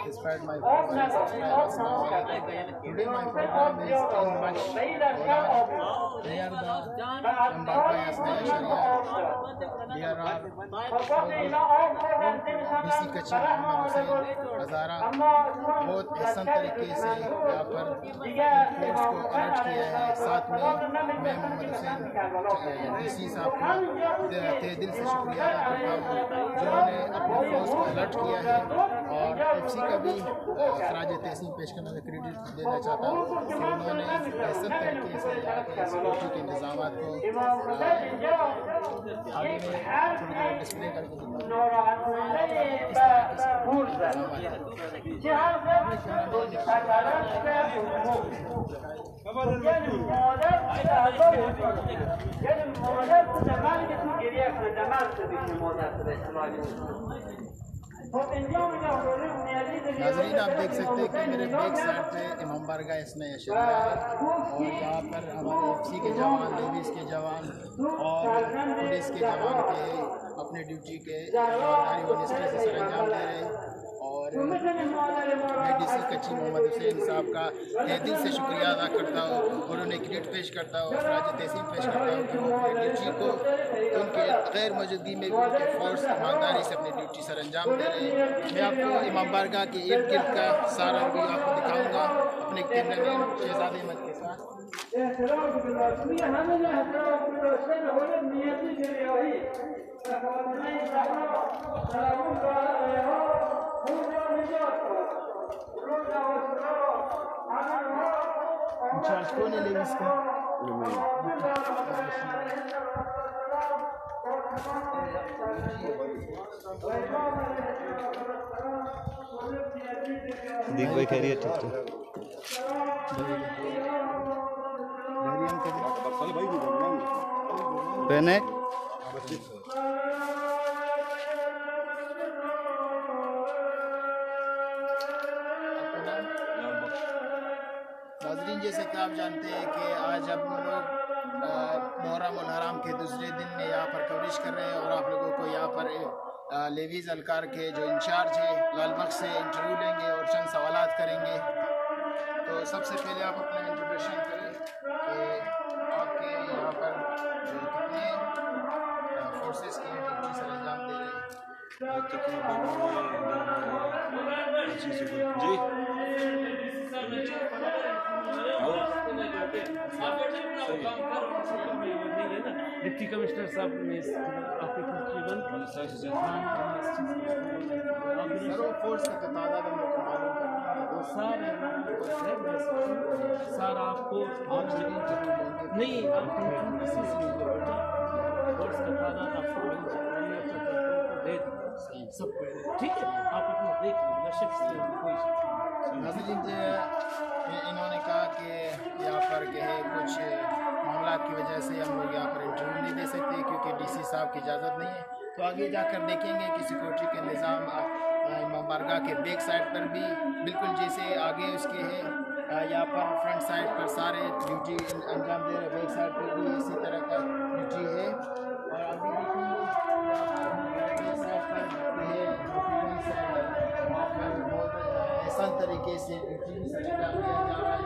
Despite my program is in much. They are the There are BC कच्ची मोहम्मद हुसैन हज़ारा बहुत एहसन तरीके से यहाँ पर फोर्स को अलर्ट किया है। साथ में मैं मोहम्मद हुसैन डीसी साहब का तहे दिल से शुक्रिया अदा करता हूँ जिन्होंने अपने फोर्स को अलर्ट किया है। और FC का भी खराज तहसीन पेश करने का क्रेडिट देना चाहता हूँ कि उन्होंने एहसन तरीके से यहाँ के सिक्योरिटी के इंतजाम को आगे में डिस्प्ले करके नाज़रीन आप देख सकते हैं कि मेरे बैक साइड पे इमाम बारगाह इसने शरिया है और यहाँ पर हमारे FC के जवान, लेविस के जवान और पुलिस के जवान के अपने ड्यूटी के ईमानदारी और निष्ठा से सर अंजाम दे रहे हैं। और मैं DC कच्ची मोहम्मद हुसैन साहब का दिल से शुक्रिया अदा करता हूँ और उन्हें क्रेडिट पेश करता हूँ, खराज तहसीन पेश करता हूँ कि वो अपनी ड्यूटी को उनके गैर मौजूदगी में भी उनके फोर्स ईमानदारी से अपनी ड्यूटी सर अंजाम दे रहे हैं। मैं आपको इमाम बारगाह के इर्द गिर्द का सारा व्यू आपको दिखाऊँगा अपने कैमरामैन शहजाद अहमद के साथ। इंचार्ज कौन है लेविस का? देख भाई खैरियत ठीक है। पहने नाज़रीन जैसे कि आप जानते हैं कि आज हम लोग मुहर्रम उल हराम के दूसरे दिन में यहाँ पर कवरेज कर रहे हैं और आप लोगों को यहाँ पर लेवीज़ अलकार के जो इंचार्ज है लालबाग से इंटरव्यू लेंगे और चंद सवालात करेंगे। तो सबसे पहले आप अपना इंट्रोडक्शन करें कि आपके यहाँ पर कितने फोर्सेस की ड्यूटी सर अंजाम दे रहे हैं। जी डिप्टी कमिश्नर साहब ने आपके तकरीबन फोर्स का तादाद हम लोग को मालूम करना है। सर आपको नहीं आप फोर्स का तादाद आपको दे सब ठीक है। आप अपना देख लीजिए कोई इन्होंने कहा कि यहाँ पर के है कुछ मामला की वजह से हम लोग यहाँ पर इंटरव्यू नहीं दे सकते क्योंकि DC साहब की इजाज़त नहीं है। तो आगे जाकर देखेंगे कि सिक्योरिटी का निज़ाम इमाम बारगाह के बैक साइड पर भी बिल्कुल जैसे आगे उसके है यहाँ पर फ्रंट साइड पर सारे ड्यूटी अंजाम दे रहे, बैक साइड पर भी इसी तरह का ड्यूटी है। और अभी देखेंगे बैक साइड पर बहुत आसान तरीके से ड्यूटी भी दिया जा रहा है।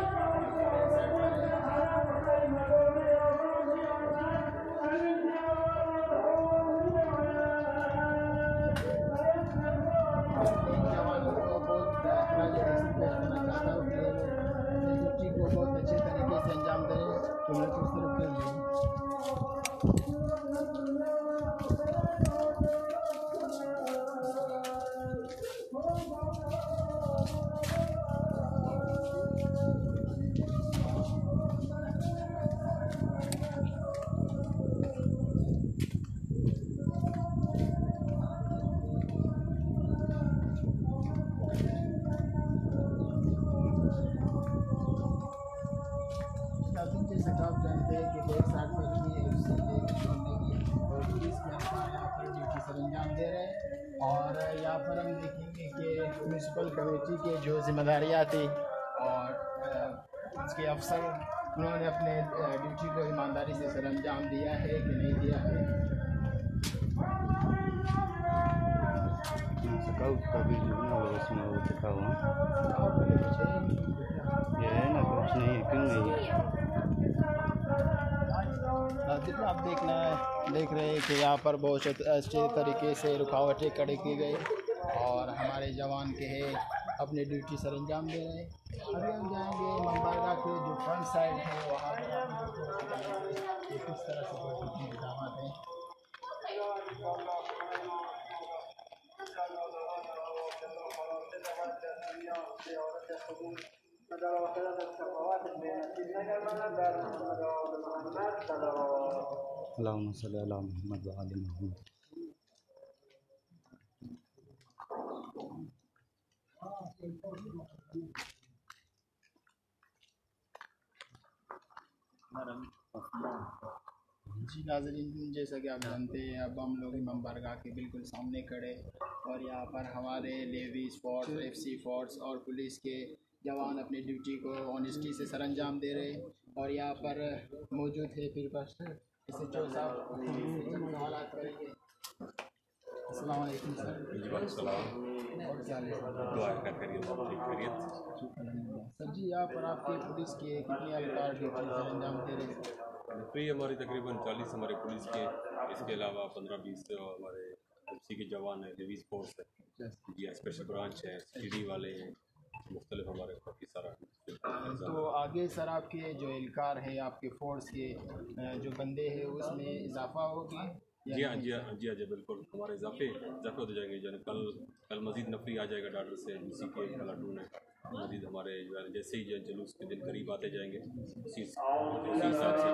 जवानों को बहुत ड्यूटी को बहुत अच्छे तरीके से अंजाम दें। तो मैं कुछ तरफ कर लूँ जैसे आप जानते हैं कि बैक साइड पर भी FC छोड़ने की और पुलिस के यहाँ पर ड्यूटी सर अंजाम दे रहे हैं। और यहाँ पर हम देखेंगे कि म्यूनसिपल कमेटी के जो जिम्मेदारियाँ थी और उसके अफसर उन्होंने अपने ड्यूटी को ईमानदारी से सरअंजाम दिया है कि नहीं दिया है। स्काउट का भी जो है ना वो उसमें वो लिखा हुआ ये है ना, कुछ नहीं है, क्यों नहीं है? जितना आप देख रहे हैं कि यहाँ पर बहुत अच्छे तरीके से रुकावटें खड़ी की गई और हमारे जवान के हैं अपने ड्यूटी सरअंजाम दे रहे हैं। अभी हम जाएंगे इमामबारगाह के जो फ्रंट साइड है वहाँ पर किस तरह से इंतजाम हैं। अल्लाहुम्मा सल्ली अला मुहम्मद व आलि मुहम्मद। जी नाज़रीन, जैसा कि आप जानते हैं अब हम लोग इमामबारगाह के बिल्कुल सामने खड़े और यहाँ पर हमारे नेवीज़ फोर्स, FC फोर्स और पुलिस के जवान अपनी ड्यूटी को ऑनेस्टी से सरअंजाम दे रहे हैं। और यहाँ पर मौजूद है फिर बस SHO साहब सवालात करेंगे। अस्सलाम वालेकुम सर। और क्या सर जी, यहाँ पर आपके पुलिस के कितने एहलकार ड्यूटी सरअंजाम दे रहे हैं? फ्री हमारी तकरीबन 40 हमारे पुलिस के, इसके अलावा 15-20 हमारे FC के जवान हैं, नेवीज़ फोर्स है जी, स्पेशल ब्रांच है, CD वाले हैं, मुख्तलिफ हमारे काफ़ी सारा। तो आगे सर आपके जो एहलकार है आपके फोर्स के जो बंदे हैं उसमें इजाफा होगी? जी हाँ बिल्कुल, हमारे इजाफे होते जाएंगे। जो कल मज़ीद नफरी आ जाएगा डॉक्टर से DC के प्लाटून है, मज़ीद हमारे जो है जैसे ही जो जुलूस के दिन करीब आते जाएंगे उसी हिसाब से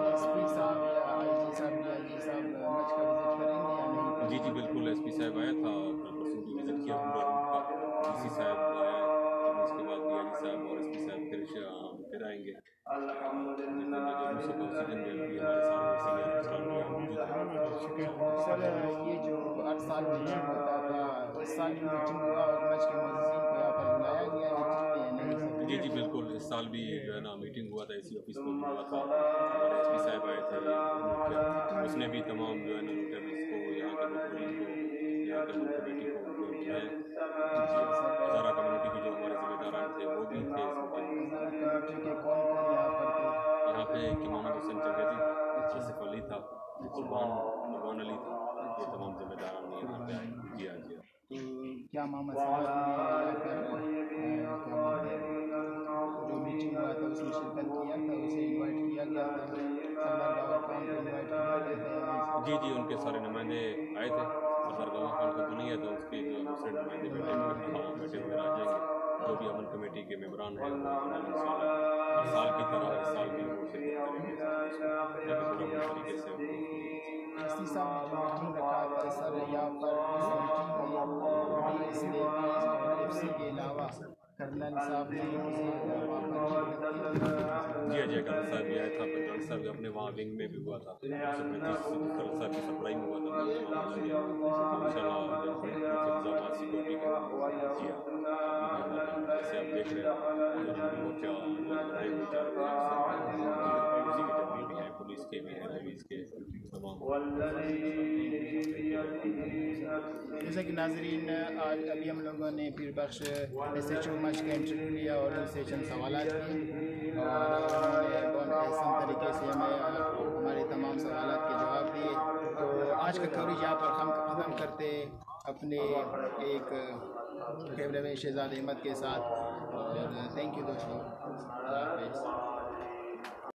जी बिल्कुल। SP साहब आया था कल परसों की, विज़िट किया पूरा रूट का। DC साहब आया, उसके बाद DIG साहब और SP साहब फिर आएंगे। जुलूस होगा उसी दिन भी हमारे सारे सीनियर अफसरान मौजूद हैं। सर ये जो हर साल मीटिंग होता था, इस साल भी मीटिंग हुआ और मच के मुअज़्ज़िज़ीन को यहाँ पर बुलाया गया मीटिंग में नहीं सर? जी बिल्कुल, इस साल भी जो है ना मीटिंग हुआ था, इसी ऑफिस में हुआ था। हमारे SP साहब आए थे, उसने भी तमाम जो है ना नोटेबल्स को, यहाँ के मुखबिरीन को, यहाँ के मुल्क कमेटी को बुलाया। हज़ारा कम्युनिटी के जो हमारे ज़िम्मेदारान थे वो भी थे इस मीटिंग में। यहाँ पे कि मोहम्मद हुसैन चंगेज़ी, आसिफ अली था, कुर्बान अली था, ये तमाम ज़िम्मेदारान यहाँ पे आए। जी हाँ। तो क्या मोहम्मद साहब जो मीटिंग हुआ था उसमें शिरकत किया था, उसे इनवाइट किया गया था, इनवाइट किया गया था? जी उनके सारे नुमाइंदे आए थे। सरदार गवाह खान का तो नहीं है, तो उसके जो दूसरे नुमाइंदे बेटे वगैरह आ जाएंगे। जो भी अमन कमेटी के मेंबरान हैं वो तमाम इंशाल्लाह हर साल की तरह इस साल भी वो शिरकत करेंगे पूरा तरीके से। एसपी साहब ने जो मीटिंग रखा था सर, यहाँ पर इस मीटिंग में पुलिस, नेवीज़ और FC के अलावा कर्नल साहब ने जी कर्नल साहब भी आया था, कर्नल साहब अपने वहाँ विंग में भी हुआ था, कर्नल साहब की सप्लाई में हुआ था इंशाल्लाह सिक्योरिटी का। जी हाँ, जैसे आप देख रहे हैं मोर्चा बनाए हुए पुलिस के भी हैं, नेवीज़ के तमाम। जैसा कि नाज़रीन आज अभी हम लोगों ने पीर बख्श SHO मच का इंटरव्यू लिया और उनसे चंद सवालात किए और उन्होंने बहुत आसान तरीके से हमें हमारे तमाम सवालात के जवाब दिए। तो आज का कवरेज यहाँ पर हम ख़त्म करते अपने एक कैमरे में शहजाद अहमद के साथ। और थैंक यू दोस्तों।